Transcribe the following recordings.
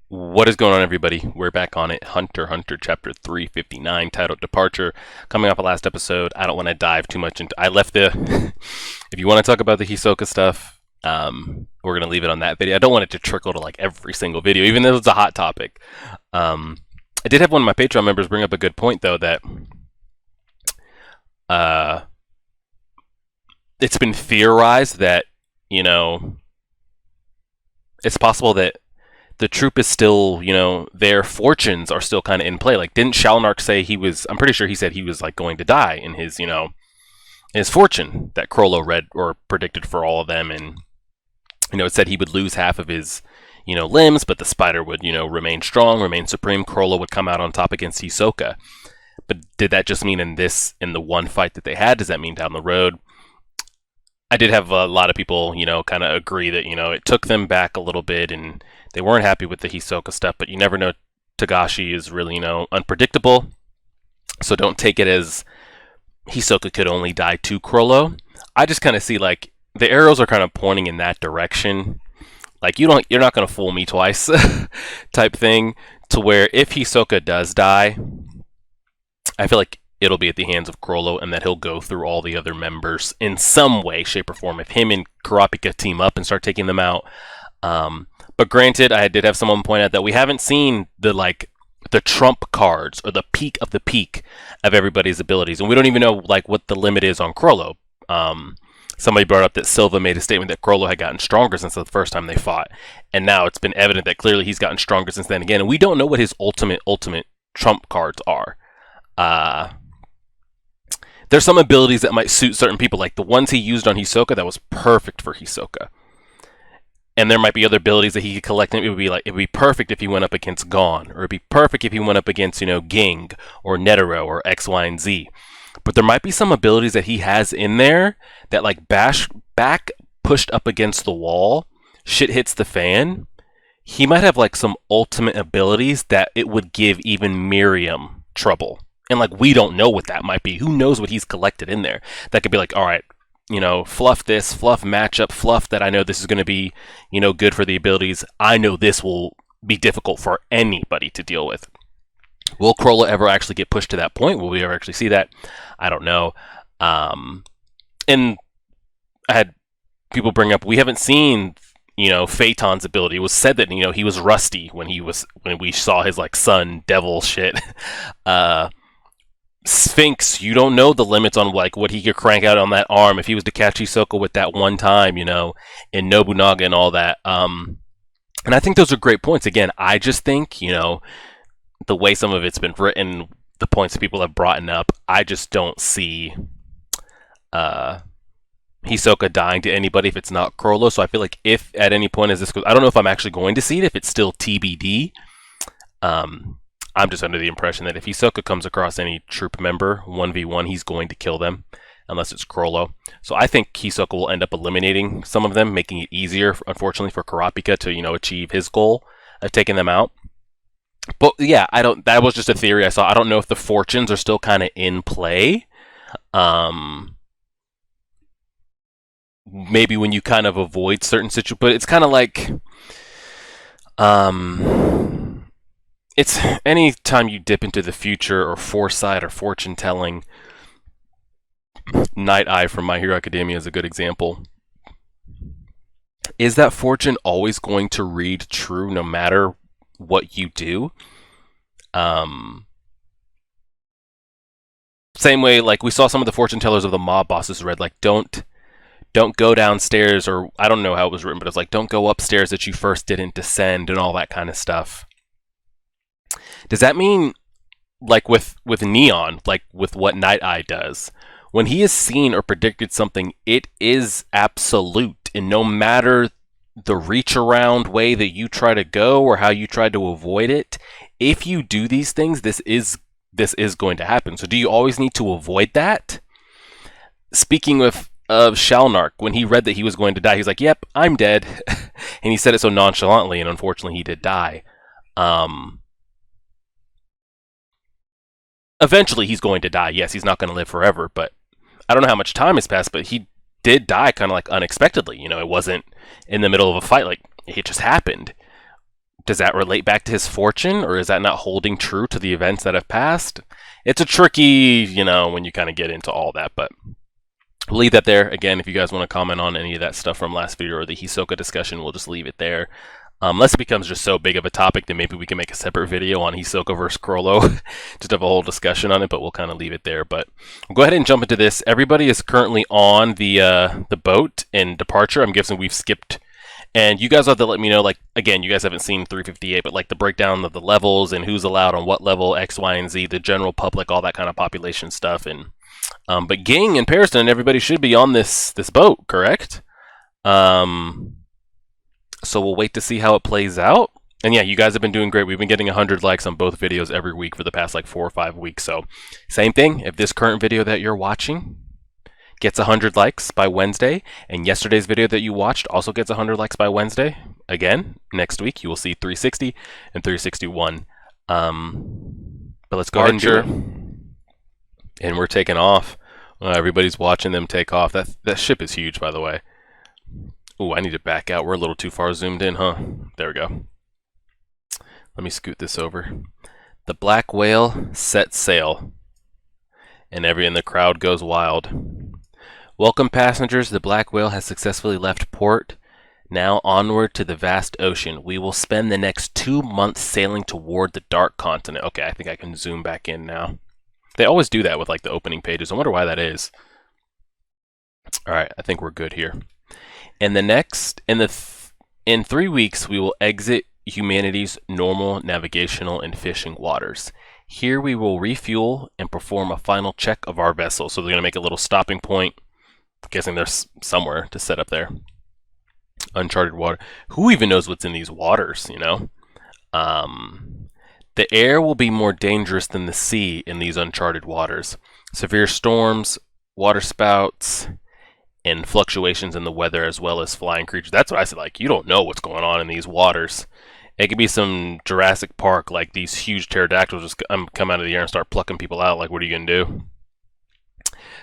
What is going on, everybody? We're back on it. Hunter x Hunter chapter 359, titled Departure. Coming off the last episode, I don't want to dive too much into. I left the. If you want to talk about the Hisoka stuff, we're gonna leave it on that video. I don't want it to trickle to like every single video, even though it's a hot topic. I did have one of my Patreon members bring up a good point, though, that it's been theorized that, you know, it's possible that the troop is still, you know, their fortunes are still kind of in play. Like, didn't Shalnark say he was, I'm pretty sure he said he was, like, going to die in his, you know, his fortune that Crollo read or predicted for all of them. And, you know, it said he would lose half of his, you know, limbs, but the spider would, you know, remain strong, remain supreme. Crollo would come out on top against Hisoka. But did that just mean in the one fight that they had? Does that mean down the road? I did have a lot of people, you know, kind of agree that, you know, it took them back a little bit and they weren't happy with the Hisoka stuff, but you never know. Togashi is really, you know, unpredictable. So don't take it as Hisoka could only die to Crollo. I just kind of see, like, the arrows are kind of pointing in that direction. Like, you're not going to fool me twice type thing, to where if Hisoka does die, I feel like it'll be at the hands of Crollo, and that he'll go through all the other members in some way, shape, or form. If him and Kurapika team up and start taking them out. But granted, I did have someone point out that we haven't seen the trump cards or the peak of the peak of everybody's abilities, and we don't even know like what the limit is on Crollo. Somebody brought up that Silva made a statement that Crollo had gotten stronger since the first time they fought, and now it's been evident that clearly he's gotten stronger since then again, and we don't know what his ultimate trump cards are. There's some abilities that might suit certain people, like the ones he used on Hisoka that was perfect for Hisoka. And there might be other abilities that he could collect. And it would be perfect if he went up against Gon, or it'd be perfect if he went up against, you know, Ging or Netero or X, Y, and Z. But there might be some abilities that he has in there that, like, back pushed up against the wall, shit hits the fan. He might have like some ultimate abilities that it would give even Miriam trouble. And like, we don't know what that might be. Who knows what he's collected in there? That could be like, all right, you know, fluff this, fluff matchup, fluff that I know this is going to be, you know, good for the abilities. I know this will be difficult for anybody to deal with. Will Crollo ever actually get pushed to that point? Will we ever actually see that? I don't know. And I had people bring up, we haven't seen, you know, Phaeton's ability. It was said that, you know, he was rusty when we saw his like sun devil shit. Sphinx, you don't know the limits on like what he could crank out on that arm if he was to catch Hisoka with that one time, you know, in Nobunaga and all that. And I think those are great points. Again, I just think, you know, the way some of it's been written, the points that people have brought up, I just don't see Hisoka dying to anybody if it's not Crollo. So I feel like if at any point as this goes, I don't know if I'm actually going to see it, if it's still TBD. I'm just under the impression that if Hisoka comes across any troop member 1v1, he's going to kill them, unless it's Crollo. So I think Hisoka will end up eliminating some of them, making it easier, unfortunately, for Kurapika to, you know, achieve his goal of taking them out. But yeah, that was just a theory I saw. I don't know if the fortunes are still kind of in play. Maybe when you kind of avoid certain situations, but it's kind of like, it's any time you dip into the future or foresight or fortune telling. Night Eye from My Hero Academia is a good example. Is that fortune always going to read true no matter what you do? Same way, like we saw some of the fortune tellers of the mob bosses read, like, don't go downstairs, or I don't know how it was written, but it's like, don't go upstairs that you first didn't descend, and all that kind of stuff. Does that mean, like with Neon, like with what Night Eye does, when he has seen or predicted something, it is absolute, and no matter the reach around way that you try to go or how you try to avoid it, if you do these things, this is going to happen. So do you always need to avoid that? Speaking of Shalnark, when he read that he was going to die, he's like, yep, I'm dead. And he said it so nonchalantly, and unfortunately he did die. Eventually he's going to die. Yes, he's not going to live forever, but I don't know how much time has passed, but he did die kind of like unexpectedly. You know, it wasn't in the middle of a fight. Like, it just happened. Does that relate back to his fortune, or is that not holding true to the events that have passed? It's a tricky, when you kind of get into all that, but we'll leave that there. Again, if you guys want to comment on any of that stuff from last video or the Hisoka discussion, we'll just leave it there. Unless it becomes just so big of a topic, then maybe we can make a separate video on Hisoka versus Chrollo, just have a whole discussion on it, but we'll kind of leave it there. But we'll go ahead and jump into this. Everybody is currently on the boat in departure. I'm guessing we've skipped, and you guys have to let me know, like, again, you guys haven't seen 358, but like the breakdown of the levels and who's allowed on what level, X, Y, and Z, the general public, all that kind of population stuff. And but Ging and Pearson, everybody should be on this boat, correct? So we'll wait to see how it plays out. And yeah, you guys have been doing great. We've been getting 100 likes on both videos every week for the past like 4 or 5 weeks. So same thing, if this current video that you're watching gets 100 likes by Wednesday, and yesterday's video that you watched also gets 100 likes by Wednesday, again, next week you will see 360 and 361. But let's go ahead and do it. And we're taking off. Everybody's watching them take off. That ship is huge, by the way. Ooh, I need to back out. We're a little too far zoomed in, huh? There we go. Let me scoot this over. The black whale sets sail, and the crowd goes wild. Welcome, passengers. The black whale has successfully left port. Now onward to the vast ocean. We will spend the next 2 months sailing toward the dark continent. Okay, I think I can zoom back in now. They always do that with like the opening pages. I wonder why that is. All right, I think we're good here. In 3 weeks, we will exit humanity's normal navigational and fishing waters. Here we will refuel and perform a final check of our vessel. So they're going to make a little stopping point. I'm guessing there's somewhere to set up there. Uncharted water. Who even knows what's in these waters, The air will be more dangerous than the sea in these uncharted waters. Severe storms, water spouts, and fluctuations in the weather, as well as flying creatures. That's what I said, like, you don't know what's going on in these waters. It could be some Jurassic Park, like these huge pterodactyls just come out of the air and start plucking people out. Like, what are you going to do?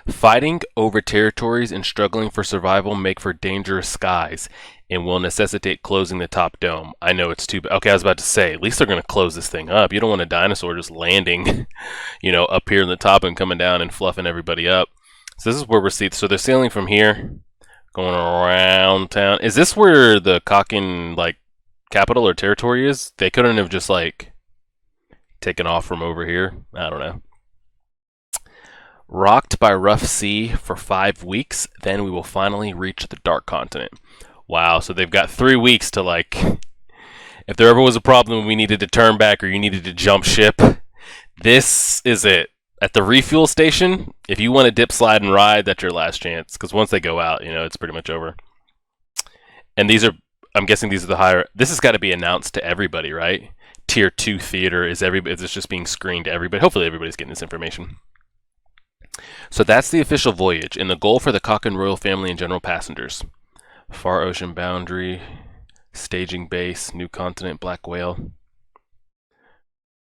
Fighting over territories and struggling for survival make for dangerous skies and will necessitate closing the top dome. I know it's too bad. Okay, I was about to say, at least they're going to close this thing up. You don't want a dinosaur just landing, up here in the top and coming down and fluffing everybody up. So this is where we're seeing. So they're sailing from here, going around town. Is this where the Kakin, like, capital or territory is? They couldn't have just, like, taken off from over here. I don't know. Rocked by rough sea for 5 weeks, then we will finally reach the dark continent. Wow, so they've got 3 weeks to, like, if there ever was a problem we needed to turn back or you needed to jump ship, this is it. At the refuel station, if you want to dip, slide, and ride, that's your last chance. Because once they go out, it's pretty much over. And these are, I'm guessing these are the higher, this has got to be announced to everybody, right? Tier 2 theater, is this just being screened to everybody? Hopefully everybody's getting this information. So that's the official voyage, and the goal for the Kakin royal family and general passengers. Far ocean boundary, staging base, new continent, black whale.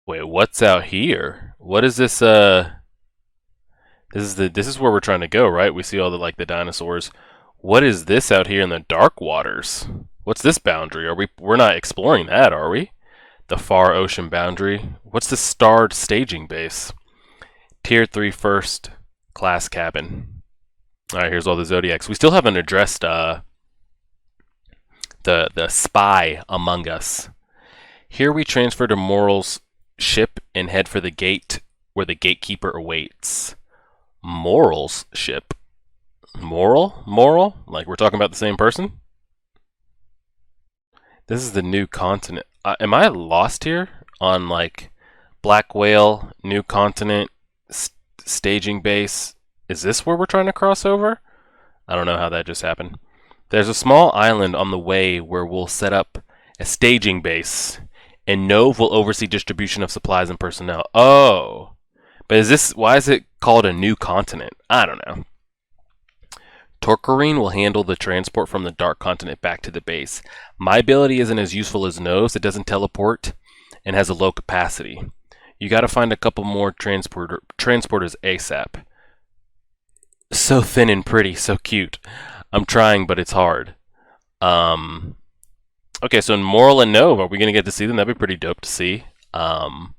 Wait, what's out here? What is this? This is where we're trying to go, right? We see all the dinosaurs. What is this out here in the dark waters? What's this boundary? We're not exploring that, are we? The far ocean boundary. What's the starred staging base? Tier 3 first class cabin. All right, here's all the zodiacs. We still haven't addressed the spy among us. Here we transfer to Moral's ship and head for the gate where the gatekeeper awaits. Moral's ship? Moral? Like we're talking about the same person? This is the new continent. Am I lost here on like black whale, new continent, staging base? Is this where we're trying to cross over? I don't know how that just happened. There's a small island on the way where we'll set up a staging base, and Nove will oversee distribution of supplies and personnel. Oh, but why is it called a new continent? I don't know. Torkarine will handle the transport from the dark continent back to the base. My ability isn't as useful as Nove's. It doesn't teleport and has a low capacity. You gotta find a couple more transporters ASAP. So thin and pretty, so cute. I'm trying, but it's hard. Okay, so in Moral and Nove, are we gonna get to see them? That'd be pretty dope to see. Um,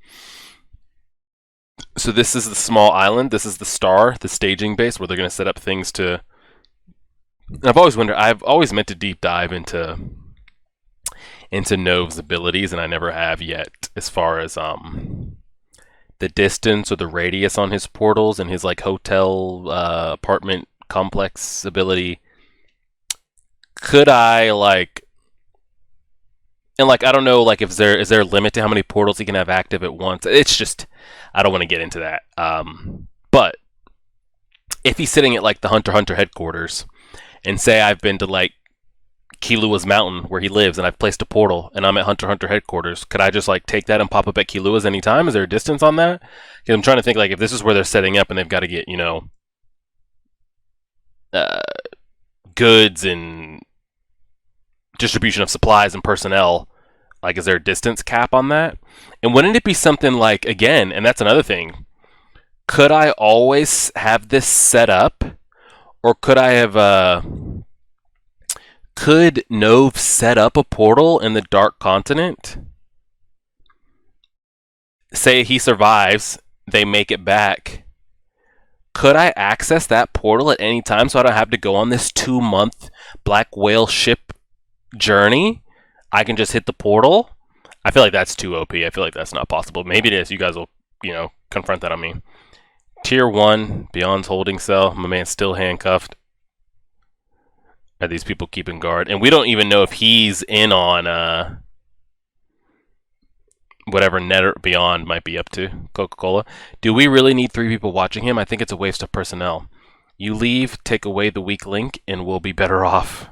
so this is the small island. This is the star, the staging base where they're gonna set up things to. I've always wondered. I've always meant to deep dive into Nove's abilities, and I never have yet. As far as the distance or the radius on his portals and his like hotel apartment complex ability. Could I like and like I don't know like if there is there a limit to how many portals he can have active at once? It's just I don't want to get into that. But if he's sitting at like the Hunter x Hunter headquarters and say I've been to like Kilua's mountain where he lives and I've placed a portal and I'm at Hunter x Hunter headquarters, could I just like take that and pop up at Kilua's anytime? Is there a distance on that? Because I'm trying to think like if this is where they're setting up and they've got to get, uh, goods and distribution of supplies and personnel, like is there a distance cap on that? And wouldn't it be something like, again, and that's another thing, could I always have this set up? Or could I have could Nove set up a portal in the Dark Continent? Say he survives, they make it back. Could I access that portal at any time so I don't have to go on this 2-month Black Whale ship journey? I can just hit the portal? I feel like that's too OP. I feel like that's not possible. Maybe it is. You guys will, confront that on me. Tier 1, Beyond's holding cell. My man's still handcuffed. Are these people keeping guard? And we don't even know if he's in on whatever Netero Beyond might be up to. Coca-Cola. Do we really need 3 people watching him? I think it's a waste of personnel. You leave, take away the weak link, and we'll be better off.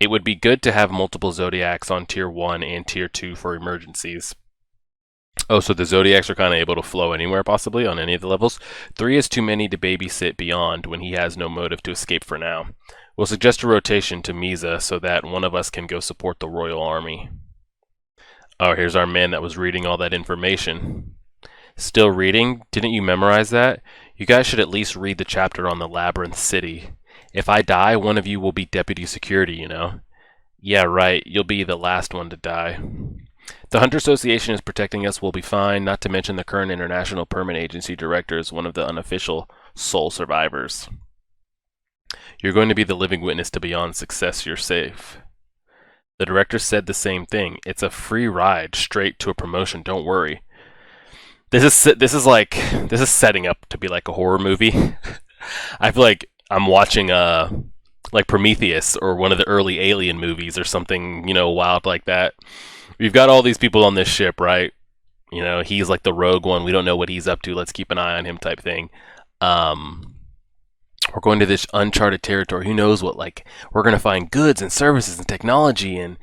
It would be good to have multiple Zodiacs on Tier 1 and Tier 2 for emergencies. Oh, so the Zodiacs are kind of able to flow anywhere, possibly, on any of the levels. 3 is too many to babysit Beyond when he has no motive to escape for now. We'll suggest a rotation to Misa so that one of us can go support the Royal Army. Oh, here's our man that was reading all that information. Still reading? Didn't you memorize that? You guys should at least read the chapter on the Labyrinth City. If I die, one of you will be deputy security, Yeah, right. You'll be the last one to die. The Hunter Association is protecting us. We'll be fine. Not to mention the current International Permit Agency director is one of the unofficial sole survivors. You're going to be the living witness to Beyond's success. You're safe. The director said the same thing. It's a free ride straight to a promotion. Don't worry. This is setting up to be like a horror movie. I feel like I'm watching like Prometheus or one of the early Alien movies or something, wild like that. We've got all these people on this ship, right? He's like the rogue one. We don't know what he's up to. Let's keep an eye on him type thing. We're going to this uncharted territory. Who knows what, we're going to find goods and services and technology and,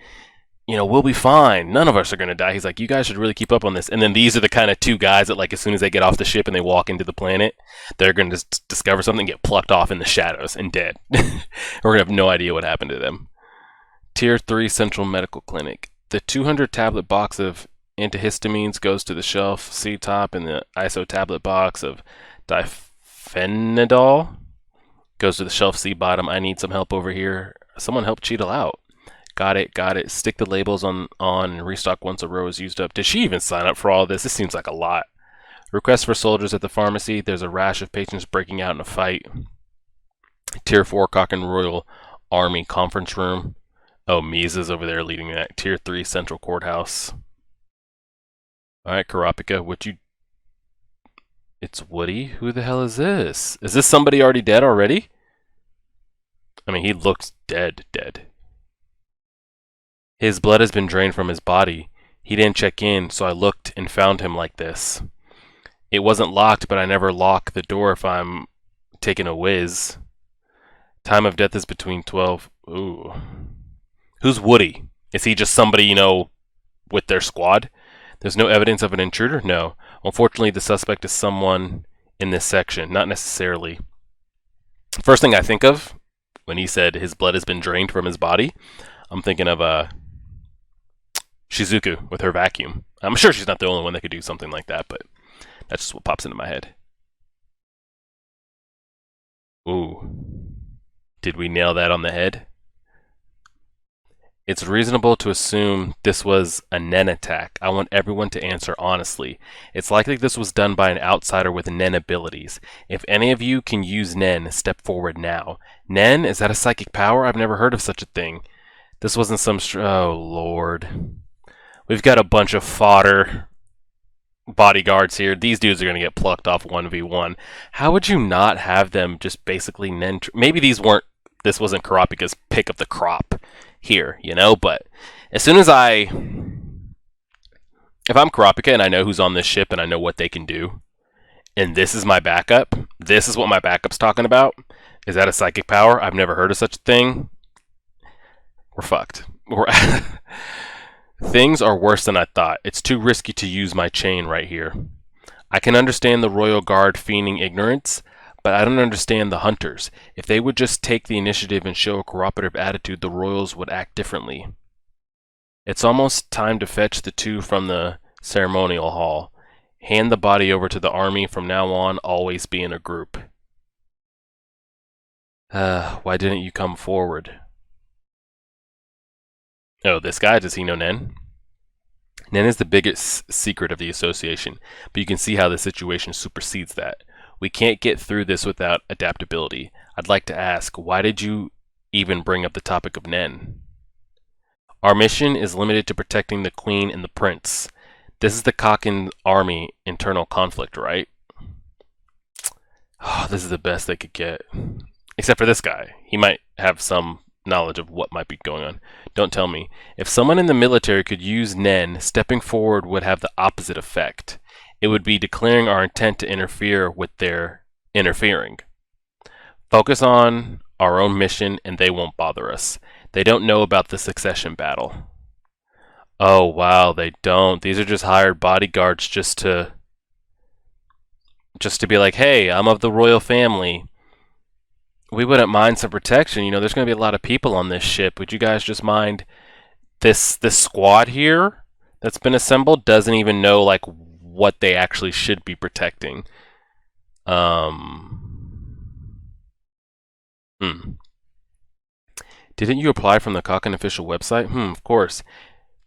we'll be fine. None of us are going to die. He's like, you guys should really keep up on this. And then these are the kind of 2 guys that, as soon as they get off the ship and they walk into the planet, they're going to discover something, get plucked off in the shadows and dead. We're going to have no idea what happened to them. Tier 3 Central Medical Clinic. The 200 tablet box of antihistamines goes to the shelf C top, and the ISO tablet box of diphenidol goes to the shelf C bottom. I need some help over here. Someone help Cheetle out. Got it. Stick the labels on and restock once a row is used up. Did she even sign up for all this? This seems like a lot. Request for soldiers at the pharmacy. There's a rash of patients breaking out in a fight. Tier 4 Cock and Royal Army conference room. Oh, Misa's over there leading that. Tier 3 Central Courthouse. Alright, Kurapika, It's Woody? Who the hell is this? Is this somebody already dead already? I mean, he looks dead. His blood has been drained from his body. He didn't check in, so I looked and found him like this. It wasn't locked, but I never lock the door if I'm taking a whiz. Time of death is between 12... Ooh. Who's Woody? Is he just somebody, with their squad? There's no evidence of an intruder? No. Unfortunately, the suspect is someone in this section. Not necessarily. First thing I think of when he said his blood has been drained from his body, I'm thinking of Shizuku with her vacuum. I'm sure she's not the only one that could do something like that, but that's just what pops into my head. Ooh. Did we nail that on the head? It's reasonable to assume this was a Nen attack. I want everyone to answer honestly. It's likely this was done by an outsider with Nen abilities. If any of you can use Nen, step forward now. Nen? Is that a psychic power? I've never heard of such a thing. This wasn't some oh lord. We've got a bunch of fodder bodyguards here. These dudes are going to get plucked off 1v1. How would you not have them just basically Nen... Maybe this wasn't Kurapika's pick of the crop here, you know? But as soon as if I'm Kurapika and I know who's on this ship and I know what they can do, and this is my backup, this is what my backup's talking about, is that a psychic power? I've never heard of such a thing. We're fucked. Things are worse than I thought. It's too risky to use my chain right here. I can understand the Royal Guard feigning ignorance, but I don't understand the hunters. If they would just take the initiative and show a cooperative attitude, the Royals would act differently. It's almost time to fetch the two from the ceremonial hall. Hand the body over to the army. From now on, always be in a group. Why didn't you come forward? Oh, this guy, does he know Nen? Nen is the biggest secret of the association, but you can see how the situation supersedes that. We can't get through this without adaptability. I'd like to ask, why did you even bring up the topic of Nen? Our mission is limited to protecting the Queen and the Prince. This is the Kakin army internal conflict, right? Oh, this is the best they could get. Except for this guy. He might have some knowledge of what might be going on. Don't tell me. If someone in the military could use Nen, stepping forward would have the opposite effect. It would be declaring our intent to interfere with their interfering. Focus on our own mission and they won't bother us. They don't know about the succession battle. Oh wow, they don't. These are just hired bodyguards just to be like, hey, I'm of the royal family. We wouldn't mind some protection. You know, there's going to be a lot of people on this ship. Would you guys just mind this squad here that's been assembled doesn't even know like what they actually should be protecting. Didn't you apply from the Kakin official website? Of course.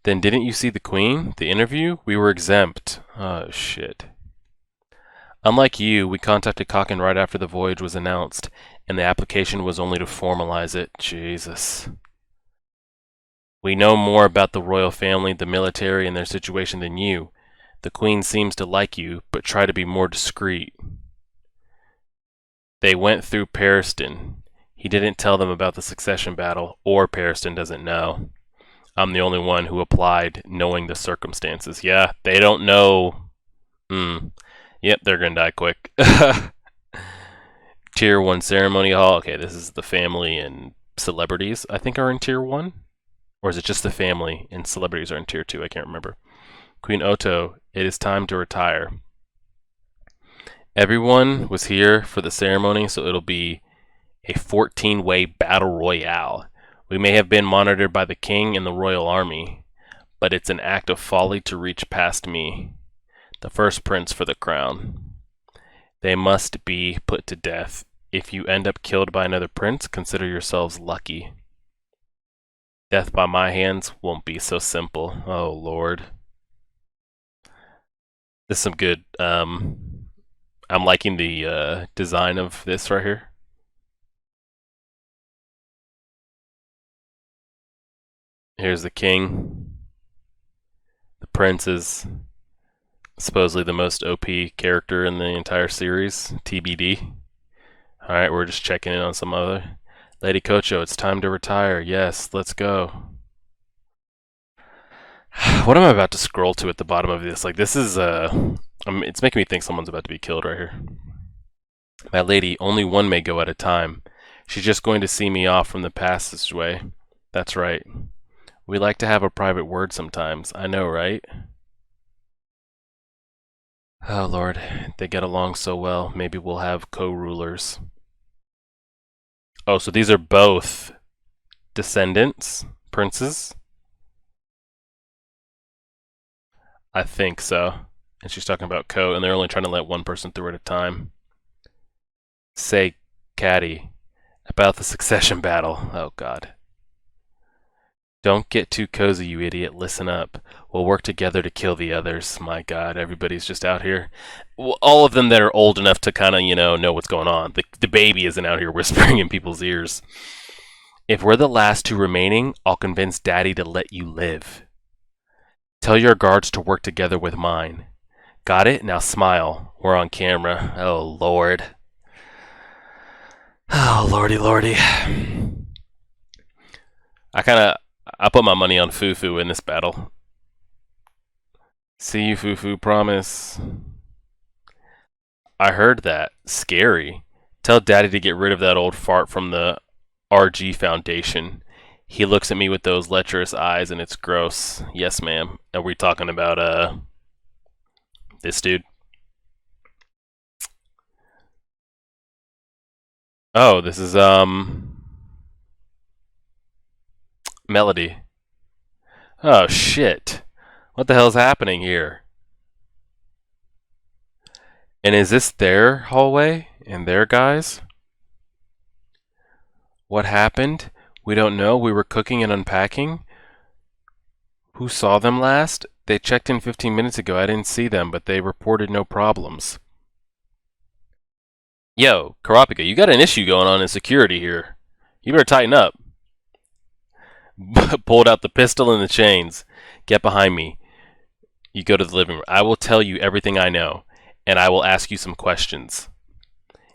Then didn't you see the Queen? The interview? We were exempt. Oh, shit. Unlike you, we contacted Kakin right after the voyage was announced, and the application was only to formalize it. Jesus. We know more about the royal family, the military, and their situation than you. The Queen seems to like you, but try to be more discreet. They went through Pariston. He didn't tell them about the succession battle, or Pariston doesn't know. I'm the only one who applied, knowing the circumstances. Yeah, they don't know. Yep, they're gonna die quick. Tier 1 ceremony hall. Okay, this is the family and celebrities, I think, are in Tier 1? Or is it just the family and celebrities are in Tier 2? I can't remember. Queen Oto, it is time to retire. Everyone was here for the ceremony, so it'll be a 14-way battle royale. We may have been monitored by the king and the royal army, but it's an act of folly to reach past me, the first prince for the crown. They must be put to death. If you end up killed by another prince, consider yourselves lucky. Death by my hands won't be so simple. Oh, Lord. This is some good, I'm liking the design of this right here. Here's the king. The prince is supposedly the most OP character in the entire series, TBD. Alright, we're just checking in on some other. Lady Kocho, it's time to retire. Yes, let's go. What am I about to scroll to at the bottom of this? Like, this is, it's making me think someone's about to be killed right here. My lady, only one may go at a time. She's just going to see me off from the passageway. That's right. We like to have a private word sometimes. I know, right? Oh, Lord. They get along so well. Maybe we'll have co-rulers. Oh, so these are both descendants? Princes? I think so. And she's talking about co, and they're only trying to let one person through at a time. Say, Caddy, about the succession battle. Oh, God. Don't get too cozy, you idiot. Listen up. We'll work together to kill the others. My God, everybody's just out here. Well, all of them that are old enough to kind of, know what's going on. The baby isn't out here whispering in people's ears. If we're the last two remaining, I'll convince Daddy to let you live. Tell your guards to work together with mine. Got it? Now smile. We're on camera. Oh, Lord. Oh, lordy, lordy. I put my money on Fufu in this battle. See you, Fufu, promise. I heard that. Scary. Tell Daddy to get rid of that old fart from the RG Foundation. He looks at me with those lecherous eyes and it's gross. Yes, ma'am. Are we talking about, this dude? Oh, this is, Melody. Oh, shit. What the hell's happening here? And is this their hallway and their guys? What happened? We don't know. We were cooking and unpacking. Who saw them last? They checked in 15 minutes ago. I didn't see them, but they reported no problems. Yo, Kurapika, you got an issue going on in security here. You better tighten up. Pulled out the pistol and the chains. Get behind me. You go to the living room. I will tell you everything I know, and I will ask you some questions.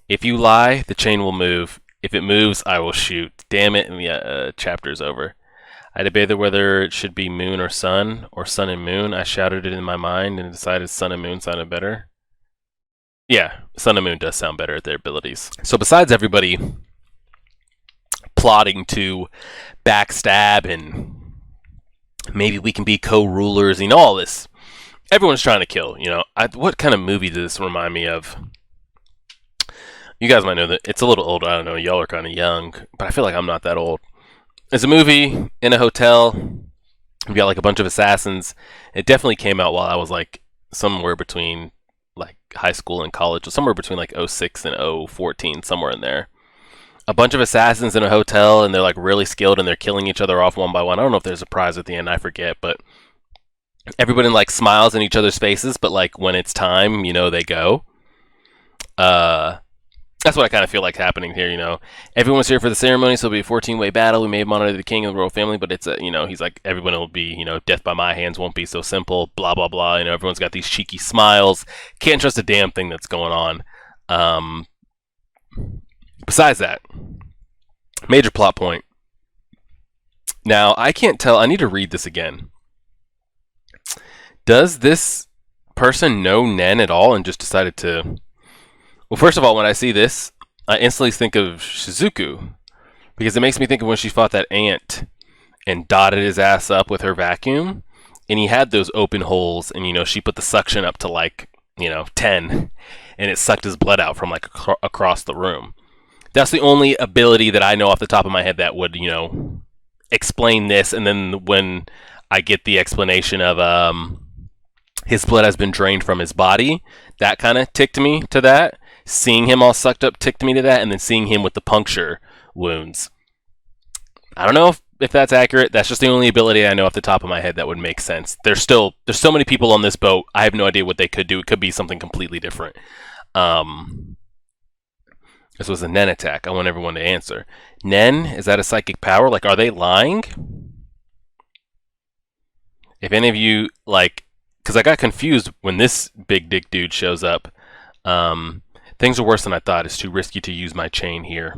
If you lie, the chain will move. If it moves, I will shoot. Damn it, and the chapter's over. I debated whether it should be moon or sun and moon. I shouted it in my mind and decided sun and moon sounded better. Yeah, sun and moon does sound better at their abilities. So besides everybody plotting to backstab and maybe we can be co-rulers, all this, everyone's trying to kill, what kind of movie does this remind me of? You guys might know that it's a little old. I don't know. Y'all are kind of young, but I feel like I'm not that old. It's a movie in a hotel. We've got like a bunch of assassins. It definitely came out while I was like somewhere between like high school and college, or somewhere between like 06 and 014, somewhere in there. A bunch of assassins in a hotel, and they're like really skilled, and they're killing each other off one by one. I don't know if there's a prize at the end. I forget, but everybody like smiles in each other's faces, but like when it's time, they go. That's what I kind of feel like happening here, Everyone's here for the ceremony, so it'll be a 14-way battle. We may have monitored the king of the royal family, but it's he's like, everyone will be, death by my hands won't be so simple, blah, blah, blah. Everyone's got these cheeky smiles. Can't trust a damn thing that's going on. Besides that, major plot point. Now, I can't tell. I need to read this again. Does this person know Nen at all and just decided to... Well, first of all, when I see this, I instantly think of Shizuku, because it makes me think of when she fought that ant and dotted his ass up with her vacuum, and he had those open holes, and she put the suction up to like 10, and it sucked his blood out from like across the room. That's the only ability that I know off the top of my head that would explain this. And then when I get the explanation of his blood has been drained from his body, that kind of ticked me to that. Seeing him all sucked up ticked me to that, and then seeing him with the puncture wounds. I don't know if that's accurate. That's just the only ability I know off the top of my head that would make sense. There's so many people on this boat. I have no idea what they could do. It could be something completely different. This was a Nen attack. I want everyone to answer. Nen, is that a psychic power? Like, are they lying? If any of you, because I got confused when this big dick dude shows up. Things are worse than I thought. It's too risky to use my chain here.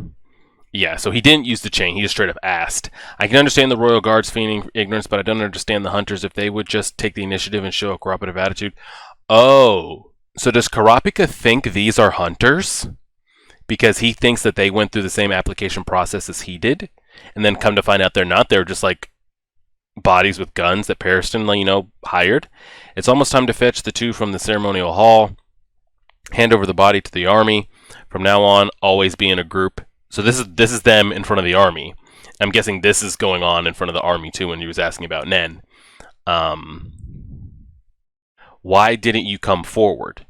Yeah, so he didn't use the chain. He just straight up asked. I can understand the Royal Guards feigning ignorance, but I don't understand the hunters if they would just take the initiative and show a cooperative attitude. Oh, so does Kurapika think these are hunters? Because he thinks that they went through the same application process as he did, and then come to find out they're not. They're just like bodies with guns that Periston, hired. It's almost time to fetch the two from the ceremonial hall. Hand over the body to the army. From now on, always be in a group. So this is them in front of the army. I'm guessing this is going on in front of the army too when he was asking about Nen. Why didn't you come forward?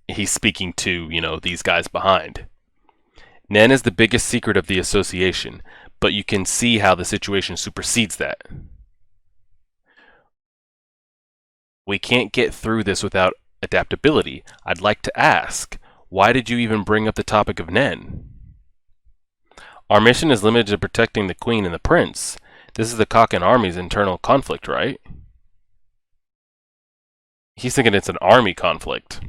He's speaking to, these guys behind. Nen is the biggest secret of the association, but you can see how the situation supersedes that. We can't get through this without adaptability. I'd like to ask, why did you even bring up the topic of Nen? Our mission is limited to protecting the Queen and the Prince. This is the Kaken army's internal conflict, right? He's thinking it's an army conflict.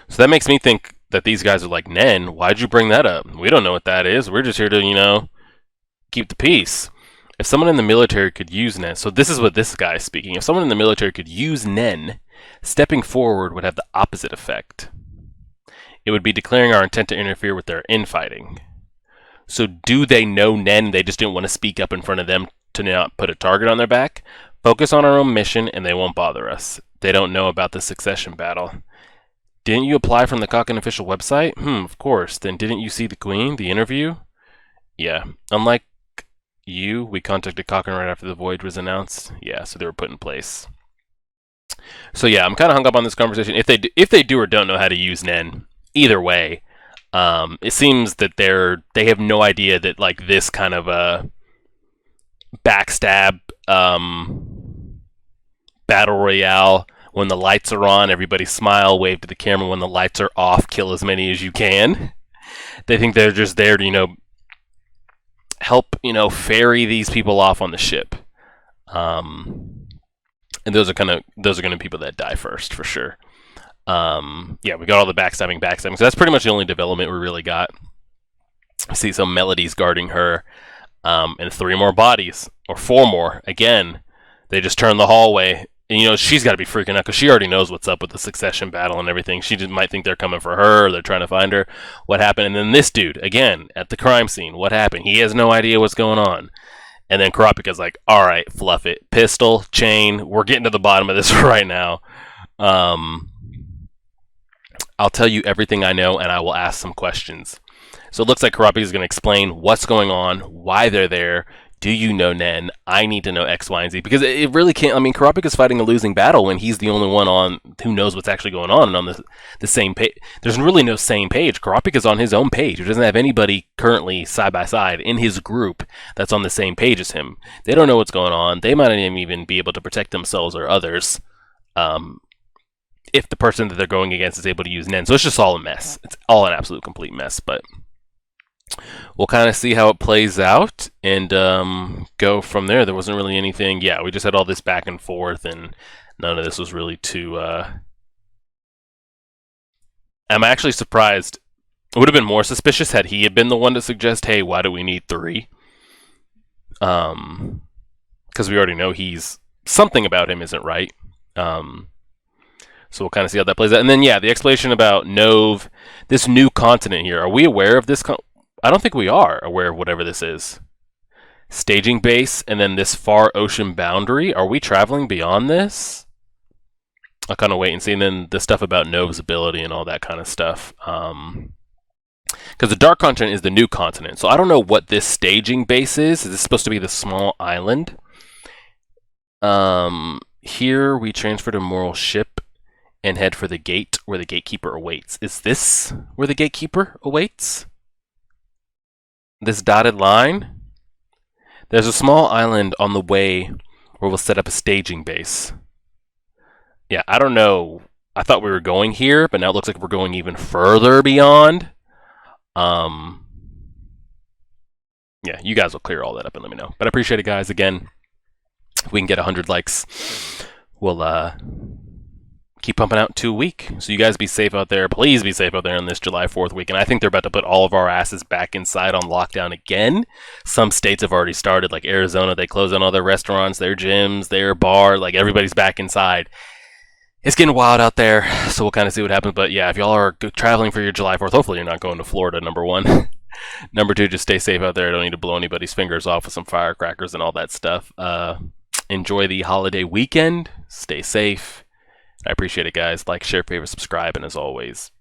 So that makes me think that these guys are like, Nen, why'd you bring that up? We don't know what that is. We're just here to, keep the peace. If someone in the military could use Nen, so this is what this guy is speaking. If someone in the military could use Nen, stepping forward would have the opposite effect. It would be declaring our intent to interfere with their infighting. So do they know Nen? They just didn't want to speak up in front of them to not put a target on their back? Focus on our own mission and they won't bother us. They don't know about the succession battle. Didn't you apply from the Kaken official website? Of course. Then didn't you see the Queen, the interview? Yeah. Unlike you, we contacted Kaken right after the Voyage was announced. Yeah, so they were put in place. So yeah, I'm kind of hung up on this conversation. If they do or don't know how to use Nen, either way, it seems that they have no idea that like this kind of a backstab battle royale. When the lights are on, everybody smile, wave to the camera. When the lights are off, kill as many as you can. They think they're just there to, help, ferry these people off on the ship. And those are going to be people that die first, for sure. Yeah, we got all the backstabbing. So that's pretty much the only development we really got. We see some Melodies guarding her, and 3 more bodies, or 4 more. Again, they just turn the hallway. And, she's got to be freaking out because she already knows what's up with the succession battle and everything. She just might think they're coming for her or they're trying to find her. What happened? And then this dude, again, at the crime scene. What happened? He has no idea what's going on. And then Kurapika's like, all right, fluff it. Pistol, chain, we're getting to the bottom of this right now. I'll tell you everything I know and I will ask some questions. So it looks like Kurapika's going to explain what's going on, why they're there. Do you know Nen? I need to know X, Y, and Z. Because it really can't... Kurapika's fighting a losing battle when he's the only one who knows what's actually going on and on the same page. There's really no same page. Kurapika's on his own page. He doesn't have anybody currently side by side in his group that's on the same page as him. They don't know what's going on. They might not even be able to protect themselves or others if the person that they're going against is able to use Nen. So it's just all a mess. It's all an absolute complete mess, but... we'll kind of see how it plays out and go from there. There wasn't really anything. Yeah, we just had all this back and forth, and none of this was really too... I'm actually surprised. It would have been more suspicious had he had been the one to suggest, hey, why do we need 3? Because we already know something about him isn't right. So we'll kind of see how that plays out. And then, yeah, the explanation about Nove, this new continent here. Are we aware of this? I don't think we are aware of whatever this is. Staging base, and then this far ocean boundary. Are we traveling beyond this? I'll kind of wait and see. And then the stuff about Nove's ability and all that kind of stuff. Because the dark continent is the new continent. So I don't know what this staging base is. Is this supposed to be the small island? Here we transfer to Moral Ship and head for the gate where the gatekeeper awaits. Is this where the gatekeeper awaits? This dotted line? There's a small island on the way where we'll set up a staging base. Yeah, I don't know. I thought we were going here, but now it looks like we're going even further beyond. Yeah, you guys will clear all that up and let me know. But I appreciate it, guys. Again, if we can get 100 likes, we'll keep pumping out 2 a week. So you guys be safe out there. Please be safe out there on this July 4th weekend. I think they're about to put all of our asses back inside on lockdown again. Some states have already started, like Arizona. They closed down all their restaurants, their gyms, their bar. Like, everybody's back inside. It's getting wild out there, so we'll kind of see what happens. But yeah, if y'all are traveling for your July 4th, hopefully you're not going to Florida, number 1. Number 2, just stay safe out there. Don't need to blow anybody's fingers off with some firecrackers and all that stuff. Enjoy the holiday weekend. Stay safe. I appreciate it, guys. Like, share, favorite, subscribe, and as always,